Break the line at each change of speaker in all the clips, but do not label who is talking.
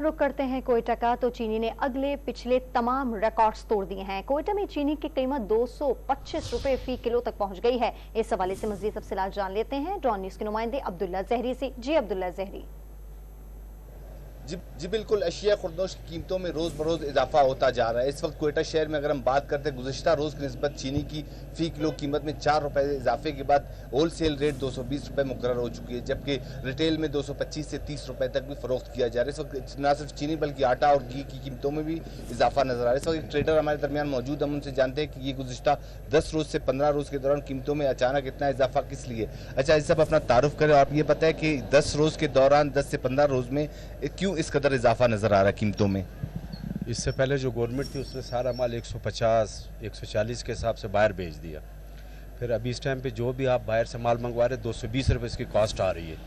रुक करते हैं कोयटा का। तो चीनी ने अगले पिछले तमाम रिकॉर्ड्स तोड़ दिए हैं। कोयटा में चीनी की कीमत 225 रुपए फी किलो तक पहुंच गई है। इस हवाले से मजीद तफसीलात जान लेते हैं डॉन न्यूज के नुमाइंदे अब्दुल्ला जहरी से। जी अब्दुल्ला जहरी।
जी बिल्कुल, अशिया खुर्दनोश की कीमतों में रोज़ बरोज़ इजाफा होता जा रहा है। इस वक्त कोयटा शहर में अगर हम बात करते हैं, गुज़िश्ता रोज़ की निस्बत चीनी की फ़ी किलो कीमत में 4 रुपए इजाफे के बाद होल सेल रेट 220 रुपये मुकर्रर हो चुकी है, जबकि रिटेल में 225 से 30 रुपये तक भी फ़रोख्त किया जा रहा है। इस वक्त न सिर्फ चीनी बल्कि आटा और घी की कीमतों में भी इजाफा नजर आ रहा है। इस वक्त एक ट्रेडर हमारे दरमियान मौजूद, हम उनसे जानते हैं कि ये गुज़िश्ता 10 रोज़ से 15 रोज़ के दौरान कीमतों में अचानक इतना इजाफा किस लिए। अच्छा, इस सब अपना तारुफ करें। आप ये पता है कि 10 रोज़ के दौरान 10 से 15 रोज़ में क्यों इस कदर इजाफा नजर आ रहा है कीमतों में?
इससे पहले जो गवर्नमेंट थी उसने सारा माल 150 140 के हिसाब से बाहर भेज दिया। फिर अभी इस टाइम पे जो भी आप बाहर से माल मंगवा रहे 220 रुपये इसकी कॉस्ट आ रही है।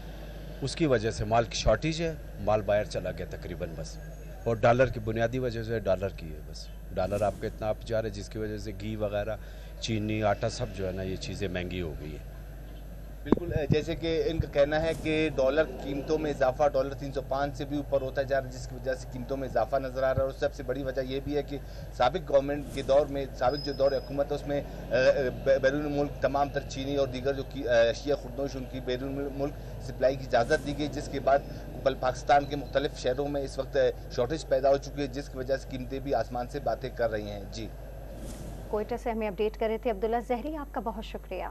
उसकी वजह से माल की शॉर्टेज है, माल बाहर चला गया तकरीबन बस। और डॉलर की बुनियादी वजह से डॉलर की है बस। डॉलर आपका इतना आप जा रहे है जिसकी वजह से घी वगैरह, चीनी, आटा सब जो है ना ये चीज़ें महंगी हो गई है।
बिल्कुल, जैसे कि इनका कहना है कि डॉलर कीमतों में इजाफा डॉलर 305 से भी ऊपर होता जा रहा है, जिसकी वजह से कीमतों में इजाफा नजर आ रहा है। और सबसे बड़ी वजह यह भी है कि साबिक गवर्नमेंट के दौर में, साबिक जो दौर हुकूमत है उसमें बैरून मुल्क तमाम तर चीनी और दीगर जो अशिया खुर्दनोश उनकी बैरून मुल्क सप्लाई की इजाज़त दी गई, जिसके बाद पाकिस्तान के मुख्तलिफ शहरों में इस वक्त शॉर्टेज पैदा हो चुकी है, जिसकी वजह से कीमतें भी आसमान से बातें कर रही हैं। जी,
कोयटा से हमें अपडेट कर रहे थे अब्दुल्ला जहरी, आपका बहुत शुक्रिया।